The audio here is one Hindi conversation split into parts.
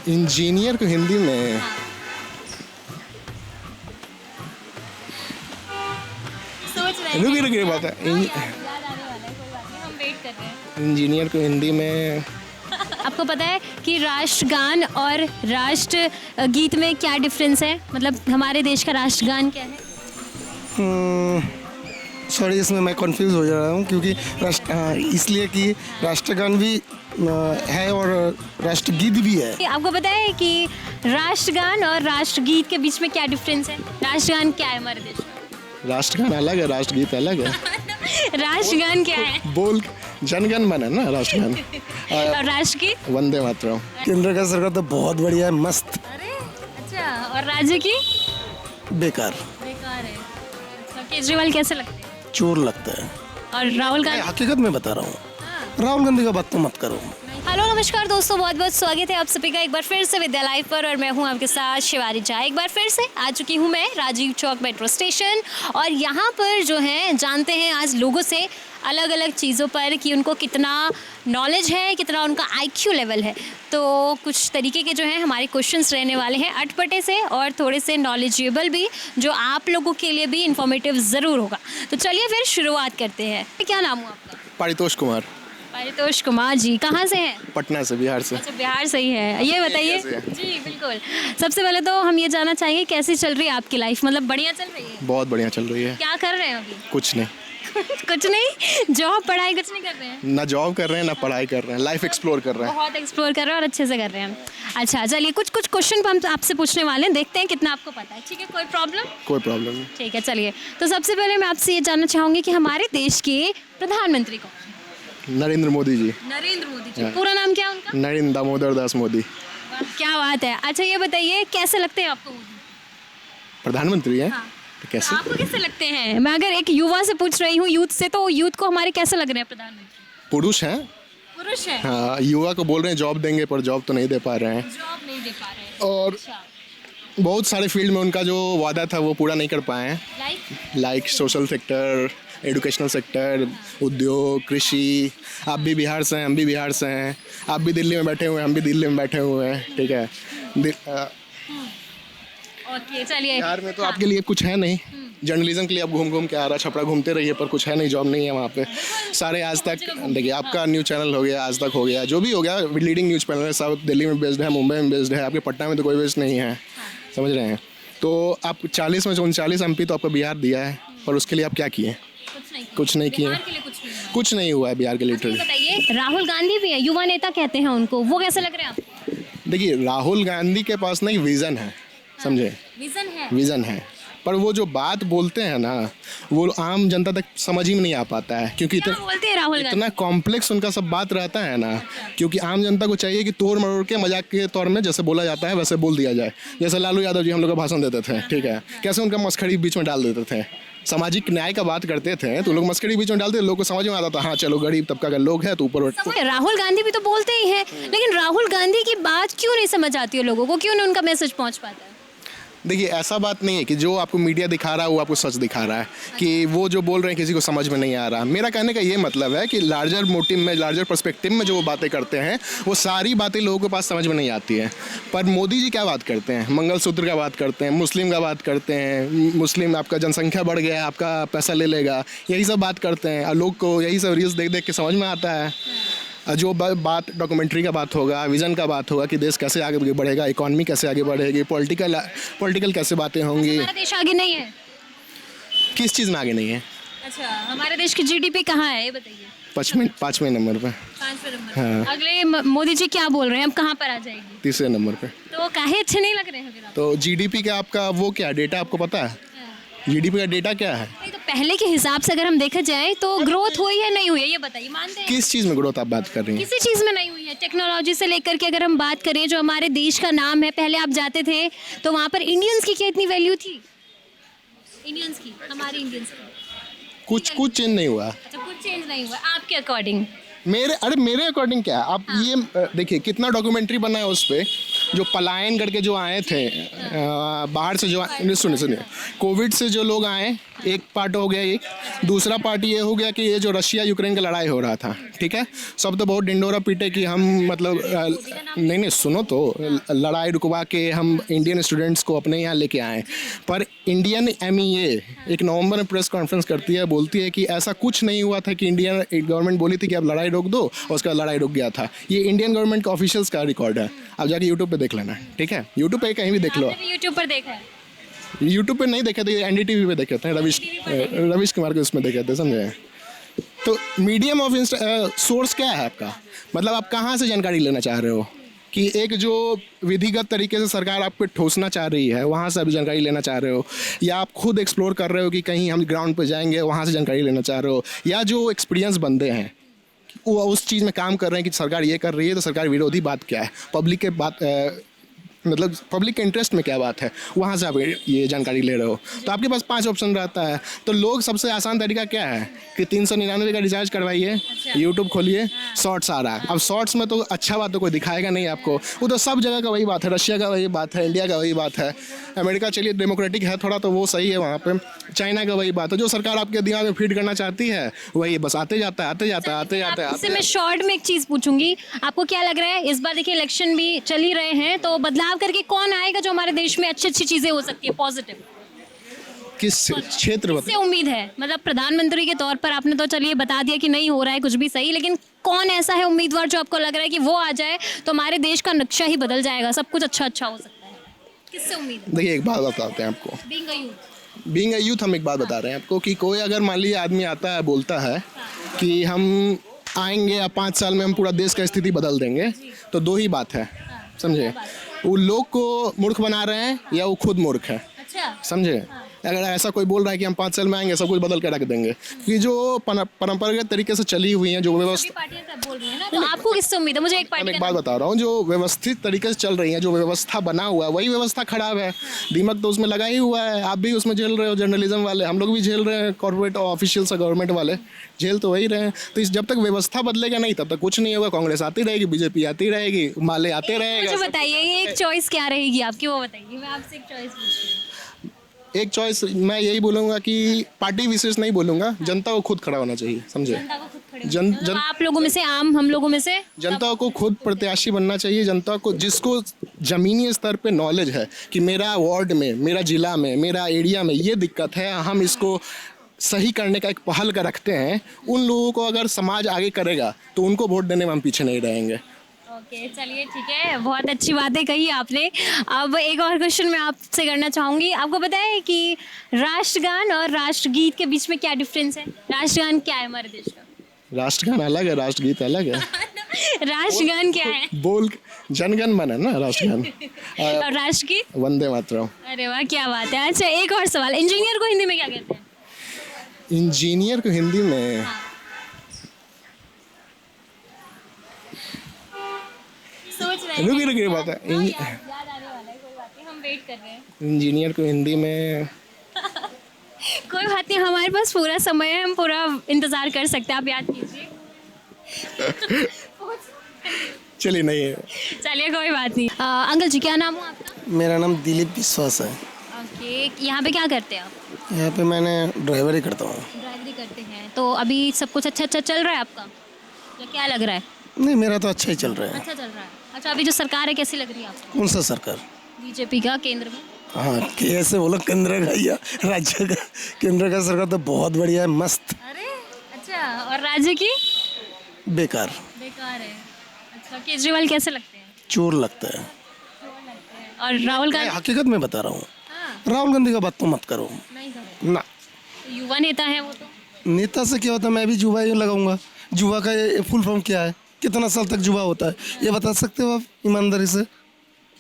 इंजीनियर को हिंदी में सोच रहे हैं। रुकी बात है। याद आने वाला है, कोई बात नहीं, हम वेट कर रहे हैं। इंजीनियर को हिंदी में आपको पता है कि राष्ट्रगान और राष्ट्र गीत में क्या डिफरेंस है? मतलब हमारे देश का राष्ट्रगान क्या है? सॉरी, इसमें मैं कंफ्यूज हो जा रहा हूँ क्योंकि इसलिए कि राष्ट्रगान भी है और राष्ट्रगीत भी है। आपको पता है कि राष्ट्रगान और राष्ट्रगीत के बीच में क्या डिफरेंस है? राष्ट्रगान क्या है हमारे देश में? राष्ट्रगान अलग है, राष्ट्रगीत अलग है। राष्ट्रगान क्या है? बोल जनगण मन है ना राष्ट्रगान। और राष्ट्रगीत? वंदे मातरम। केंद्र का सरकार तो बहुत बढ़िया है, मस्त। अरे अच्छा, और राज्य की? बेकार, बेकार है। अच्छा, केजरीवाल कैसे लगते हैं? चोर लगता है। और राहुल गांधी? हकीकत में बता रहा हूँ, राहुल गांधी का बात तो मत करो। हेलो नमस्कार दोस्तों, बहुत बहुत स्वागत है आप सभी का एक बार फिर से विद्या लाइव पर। और मैं हूं आपके साथ शिवानी झा। एक बार फिर से आ चुकी हूं मैं राजीव चौक मेट्रो स्टेशन। और यहां पर जो है जानते हैं आज लोगों से अलग अलग चीज़ों पर कि उनको कितना नॉलेज है, कितना उनका आईक्यू लेवल है। तो कुछ तरीके के जो हैं हमारे क्वेश्चंस रहने वाले हैं, अटपटे से और थोड़े से नॉलेजेबल भी, जो आप लोगों के लिए भी इन्फॉर्मेटिव ज़रूर होगा। तो चलिए फिर शुरुआत करते हैं। क्या नाम हुआ आपका? पारितोष कुमार। पारितोष कुमार जी, कहाँ से हैं? पटना से, बिहार से। अच्छा, बिहार से ही है। ये बताइए कैसे है? जी बिल्कुल। सबसे पहले तो हम ये जानना चाहेंगे कैसी चल रही है आपकी लाइफ? मतलब बढ़िया चल रही है? बहुत बढ़िया चल रही है। क्या कर रहे हैं अभी? कुछ नहीं, कुछ नहीं? जॉब पढ़ाई कुछ नहीं कर रहे हैं? ना जॉब कर रहे हैं ना पढ़ाई कर रहे हैं, लाइफ एक्सप्लोर कर रहे हैं। बहुत एक्सप्लोर कर रहे हैं और अच्छे से कर रहे हैं। अच्छा चलिए, कुछ कुछ क्वेश्चन हम आपसे पूछने वाले हैं, देखते हैं कितना आपको पता है। ठीक है, कोई प्रॉब्लम? कोई प्रॉब्लम नहीं। ठीक है चलिए। तो सबसे पहले मैं आपसे ये जानना चाहूँगी कि हमारे देश के प्रधानमंत्री कौन? नरेंद्र मोदी जी। नरेंद्र मोदी जी। पूरा नाम क्या है उनका? नरेंद्र दामोदर दास मोदी। वाह, क्या बात है। अच्छा ये बताइए कैसे लगते हैं आपको मोदी? प्रधानमंत्री है हाँ। तो कैसे? आपको कैसे लगते हैं? मैं अगर एक युवा से पूछ रही हूँ, यूथ से, तो यूथ को हमारे कैसे लग रहे हैं प्रधानमंत्री? पुरुष हैं। पुरुष है? हाँ, युवा को बोल रहे हैं जॉब देंगे पर जॉब तो नहीं दे पा रहे हैं। जॉब नहीं दे पा रहे हैं। और अच्छा, बहुत सारे फील्ड में उनका जो वादा था वो पूरा नहीं कर पाए हैं। Like social sector, educational sector, उद्योग, कृषि। आप भी बिहार से हैं, हम भी बिहार से हैं। आप भी दिल्ली में बैठे हुए हैं, हम भी दिल्ली में बैठे हुए हैं। ठीक है। ओके चलिए। बिहार में तो आपके लिए कुछ है नहीं। जर्नलिज्म के लिए आप घूम घूम के आ रहा, छपरा घूमते रहिए, पर कुछ है नहीं, जॉब नहीं है वहाँ पे। सारे आज तक देखिए, आपका न्यूज़ चैनल हो गया, आज तक हो गया, जो भी हो गया, लीडिंग न्यूज़ चैनल है, सब दिल्ली में बेस्ड है, मुंबई में बेस्ड है। आपके पटना में तो कोई बेस्ड नहीं है, समझ रहे हैं? तो आप 40 में 39 MP तो आपको बिहार दिया है, पर उसके लिए आप क्या किए? कुछ नहीं किए। बिहार के लिए कुछ नहीं हुआ। कुछ नहीं हुआ है बिहार के लिए। ये बताइए, राहुल गांधी भी है, युवा नेता कहते हैं उनको, वो कैसे लग रहे हैं आपको? देखिए, राहुल गांधी के पास ना एक विज़न है, समझे? विजन है? विज़न है, पर वो जो बात बोलते हैं ना, वो आम जनता तक समझ ही में नहीं आ पाता है, क्योंकि क्या बोलते हैं राहुल गांधी? इतना कॉम्प्लेक्स उनका सब बात रहता है ना। क्योंकि आम जनता को चाहिए कि तोड़ मरोड़ के मजाक के तौर में जैसे बोला जाता है वैसे बोल दिया जाए। जैसे लालू यादव जी हम लोग को भाषण देते थे, ठीक है, कैसे उनका मस्खड़ी बीच में डाल देते थे। सामाजिक न्याय का बात करते थे तो लोग मस्करी बीच में डालते थे, लोग को समझ में आता था, हाँ चलो गरीब तबका का लोग है तो ऊपर। राहुल गांधी भी तो बोलते ही हैं, लेकिन राहुल गांधी की बात क्यों नहीं समझ आती है लोगों को? क्यों नहीं उनका मैसेज पहुंच पाता है? देखिए, ऐसा बात नहीं है कि जो आपको मीडिया दिखा रहा है वो आपको सच दिखा रहा है, कि वो जो बोल रहे हैं किसी को समझ में नहीं आ रहा। मेरा कहने का ये मतलब है कि लार्जर मोटिव में, लार्जर पर्सपेक्टिव में जो वो बातें करते हैं, वो सारी बातें लोगों के पास समझ में नहीं आती है। पर मोदी जी क्या बात करते हैं? मंगलसूत्र का बात करते हैं, मुस्लिम का बात करते हैं, मुस्लिम आपका जनसंख्या बढ़ गया है, आपका पैसा ले लेगा, यही सब बात करते हैं। और लोग को यही सब रील्स देख देख के समझ में आता है। जो बात डॉक्यूमेंट्री का बात होगा, विज़न का बात होगा कि देश कैसे आगे बढ़ेगा, इकॉनमी कैसे आगे बढ़ेगी, पॉलिटिकल कैसे बातें होंगी। हमारा देश आगे नहीं है? किस चीज़ में आगे नहीं है? अच्छा, हमारे देश की जीडीपी कहाँ है ये बताइए? 5वें नंबर पे। 5वें नंबर। हाँ। अगले मोदी जी क्या बोल रहे हैं, अब कहाँ पर आ जाएगी? 3रे नंबर पे। तो काहे अच्छे नहीं लग रहे हैं फिर आप? तो जीडीपी का आपका वो क्या डेटा आपको पता है? जीडीपी का डेटा क्या है? नहीं, तो पहले के हिसाब से अगर हम देखा जाए तो ग्रोथ हुई है नहीं हुई है ये बताइए? मानते हैं? किस चीज़ में ग्रोथ आप बात कर रही हैं? किसी चीज़ में नहीं हुई है। टेक्नोलॉजी से लेकर के अगर हम बात करें, जो हमारे देश का नाम है, पहले आप जाते थे तो वहाँ पर इंडियंस की क्या इतनी वैल्यू थी? इंडियंस की, हमारे इंडियंस की कुछ चेंज नहीं हुआ। अच्छा, कुछ चेंज नहीं हुआ आपके अकॉर्डिंग? मेरे अकॉर्डिंग क्या है, आप ये देखिए कितना डॉक्यूमेंट्री बना है उस पर, जो पलायन करके जो आए थे बाहर से, जो सुनिए कोविड से जो लोग आए एक पार्ट हो गया ये। दूसरा पार्ट ये हो गया कि ये जो रशिया यूक्रेन का लड़ाई हो रहा था, ठीक है, सब तो बहुत डिंडोरा पीटे कि हम मतलब नहीं सुनो तो, लड़ाई रुकवा के हम इंडियन स्टूडेंट्स को अपने यहाँ लेके आए। पर इंडियन MEA एक नवंबर में प्रेस कॉन्फ्रेंस करती है, बोलती है कि ऐसा कुछ नहीं हुआ था कि इंडियन गवर्नमेंट बोली थी कि आप लड़ाई रोक दो और उसका लड़ाई रुक गया था। ये इंडियन गवर्नमेंट का ऑफिशियल्स का रिकॉर्ड है, आप जाके यूट्यूब पे देख लेना, ठीक है, यूट्यूब पे कहीं भी देख लो। यूट्यूब पर देखा है? यूट्यूब पे नहीं देखे थे, NDTV पे देखे थे, रविश कुमार के उसमें देखे थे, समझे। तो मीडियम ऑफ सोर्स क्या है आपका, मतलब आप कहाँ से जानकारी लेना चाह रहे हो कि एक जो विधिगत तरीके से सरकार आप पे ठोसना चाह रही है वहाँ से आप जानकारी लेना चाह रहे हो, या आप खुद एक्सप्लोर कर रहे हो कि कहीं हम ग्राउंड पे जाएंगे वहाँ से जानकारी लेना चाह रहे हो, या जो एक्सपीरियंस बंदे हैं वो उस चीज़ में काम कर रहे हैं कि सरकार ये कर रही है तो सरकार विरोधी बात क्या है, पब्लिक के बात मतलब पब्लिक के इंटरेस्ट में क्या बात है, वहाँ से आप ये जानकारी ले रहे हो। तो आपके पास 5 ऑप्शन रहता है। तो लोग सबसे आसान तरीका क्या है कि 399 का रिचार्ज करवाइए, यूट्यूब खोलिए, शॉर्ट्स आ रहा है। अब शॉर्ट्स में तो अच्छा बात तो कोई दिखाएगा नहीं आपको, वो तो सब जगह का वही बात है, रशिया का वही बात है, इंडिया का वही बात है, अमेरिका चलिए डेमोक्रेटिक है थोड़ा तो वो सही है वहाँ पे, चाइना का वही बात है, जो सरकार आपके दिमाग में फीड करना चाहती है वही बस आते जाता है। इससे मैं शॉर्ट में एक चीज़ पूछूंगी, आपको क्या लग रहा है इस बार देखिए इलेक्शन भी चल ही रहे हैं, तो बदलाव करके कौन आएगा जो हमारे देश में अच्छी अच्छी चीजें हो सकती है पॉजिटिव? किस क्षेत्र से उम्मीद है, मतलब प्रधानमंत्री के तौर पर आपने तो चलिए बता दिया कि नहीं हो रहा है कुछ भी सही, लेकिन कौन ऐसा है उम्मीदवार जो आपको लग रहा है कि वो आ जाए तो हमारे देश का नक्शा ही बदल जाएगा, सब कुछ अच्छा अच्छा हो सकता है? किससे उम्मीद है? देखिए एक बात बताते हैं आपको, बीइंग अ यूथ हम एक बात बता रहे हैं आपको कि कोई अगर मान लीजिए आदमी आता है बोलता है कि हम आएंगे या 5 साल में हम पूरा देश का स्थिति बदल देंगे, तो 2 ही बात है, समझे, वो लोग को मूर्ख बना रहे हैं या वो खुद मूर्ख है, समझे। अगर ऐसा कोई बोल रहा है कि हम 5 साल में आएंगे सब कुछ बदल के रख देंगे, कि जो परंपरागत तरीके से चली हुई हैं जो व्यवस्था, तो आपको किससे उम्मीद है? मुझे एक मैं एक बात बता रहा हूँ, जो व्यवस्थित तरीके से चल रही है, जो व्यवस्था बना हुआ है वही व्यवस्था खराब है, दीमक तो उसमें लगा ही हुआ है, आप भी उसमें झेल रहे हो, जर्नलिज्म वाले, हम लोग भी झेल रहे हैं, कॉर्पोरेट ऑफिशियल से गवर्नमेंट वाले झेल तो वही रहे हैं। तो इस जब तक व्यवस्था बदलेगा नहीं तब तक कुछ नहीं होगा, कांग्रेस आती रहेगी, बीजेपी आती रहेगी, माले आते रहेगा। मुझे बताइए एक चॉइस क्या रहेगी आपकी, वो बताइए, मैं आपसे एक चॉइस पूछ रही हूँ। एक चॉइस मैं यही बोलूँगा कि पार्टी विशेष नहीं बोलूँगा, जनता को खुद खड़ा होना चाहिए, समझे। आप लोगों में से, आम हम लोगों में से जनता को खुद प्रत्याशी बनना चाहिए, जनता को जिसको ज़मीनी स्तर पे नॉलेज है कि मेरा वार्ड में, मेरा ज़िला में, मेरा एरिया में ये दिक्कत है, हम इसको सही करने का एक पहल का रखते हैं, उन लोगों को अगर समाज आगे करेगा तो उनको वोट देने में हम पीछे नहीं रहेंगे। ओके चलिए ठीक है, बहुत अच्छी बातें कही आपने। अब एक और क्वेश्चन मैं आपसे करना चाहूँगी, आपको पता है कि राष्ट्रगान और राष्ट्रगीत के बीच में क्या डिफरेंस है? राष्ट्रगान क्या है हमारे देश का? राष्ट्रगान अलग है, राष्ट्रगीत अलग है। राष्ट्रगान क्या है? बोल जनगण मन है ना राष्ट्रगान। और राष्ट्रगीत? वंदे मातरम। अरे वाह क्या बात है। अच्छा एक और सवाल, इंजीनियर को हिंदी में क्या कहते हैं? इंजीनियर को हिंदी में सोच रहे हैं, रुकिए बात है, याद आने वाला है, कोई बात नहीं, हम वेट कर रहे हैं। इंजीनियर को हिंदी में कोई बात नहीं, हमारे पास पूरा समय है, हम पूरा इंतजार कर सकते हैं, आप याद कीजिए। चलिए नहीं है, चलिए कोई बात नहीं। अंकल जी क्या नाम हो आपका? मेरा नाम दिलीप विश्वास है। ओके, यहाँ पे क्या करते हैं आप? यहाँ पे मैंने ड्राइवरी करता हूँ। ड्राइवरी करते हैं, तो अभी सब कुछ अच्छा अच्छा चल रहा है आपका, या क्या लग रहा है? नहीं, मेरा तो अच्छा ही चल रहा है। अच्छा चल रहा है। अच्छा अभी जो सरकार है कैसी लग रही है आपको? कौन सा सरकार? बीजेपी का केंद्र में। हाँ, कैसे बोलो, केंद्र का या राज्य का? केंद्र का सरकार तो बहुत बढ़िया है, मस्त। अरे अच्छा, और राज्य की? बेकार बेकार है। अच्छा, केजरीवाल कैसे लगते हैं? चोर लगता है। और राहुल मैं गांधी? हकीकत में बता रहा हूँ, हाँ, राहुल गांधी का बात तो मत करो नहीं करो। ना। तो युवा नेता है वो तो। नेता से क्या होता है? मैं भी जुआ ही लगाऊंगा। जुआ का ये फुल फॉर्म क्या है? कितना साल तक जुआ होता है ये बता सकते हो आप? ईमानदारी से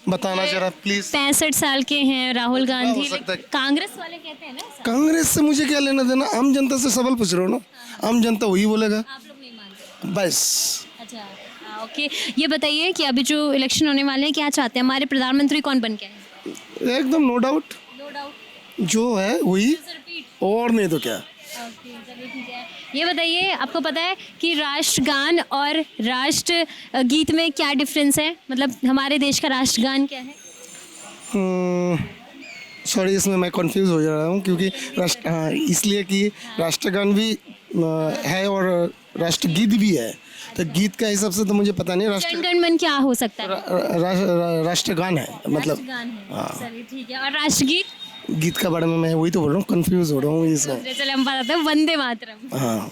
बताना जरा प्लीज। 65 साल के हैं राहुल गांधी, हो सकता है। कांग्रेस वाले कहते हैं ना ऐसा। कांग्रेस से मुझे क्या लेना देना? आम जनता से सवाल पूछ रहे हो ना, आम जनता वही बोलेगा आप लोग नहीं मानते? बस। अच्छा ओके, ये बताइए कि अभी जो इलेक्शन होने वाले हैं क्या चाहते हैं, हमारे प्रधानमंत्री कौन बन के आए? एकदम नो डाउट, नो डाउट जो है वही, और नहीं तो क्या। ओके चलिए ठीक है। ये बताइए आपको पता है कि राष्ट्रगान और राष्ट्र गीत में क्या डिफरेंस है, मतलब हमारे देश का राष्ट्रगान क्या है? सॉरी, इसमें मैं कंफ्यूज हो जा रहा हूँ क्योंकि हाँ, इसलिए कि राष्ट्रगान भी है और राष्ट्रगीत भी है। तो गीत का हिसाब से तो मुझे पता नहीं, जन गण मन क्या हो सकता है? राष्ट्रगान है मतलब। राष्ट्रगान है। चलिए ठीक है, और राष्ट्रगीत? गीत का बारे में मैं वही तो बोल रहा हूँ, कंफ्यूज हो रहा हूँ इसमें। चलिए हम बताते हैं, वंदे मातरम। हाँ।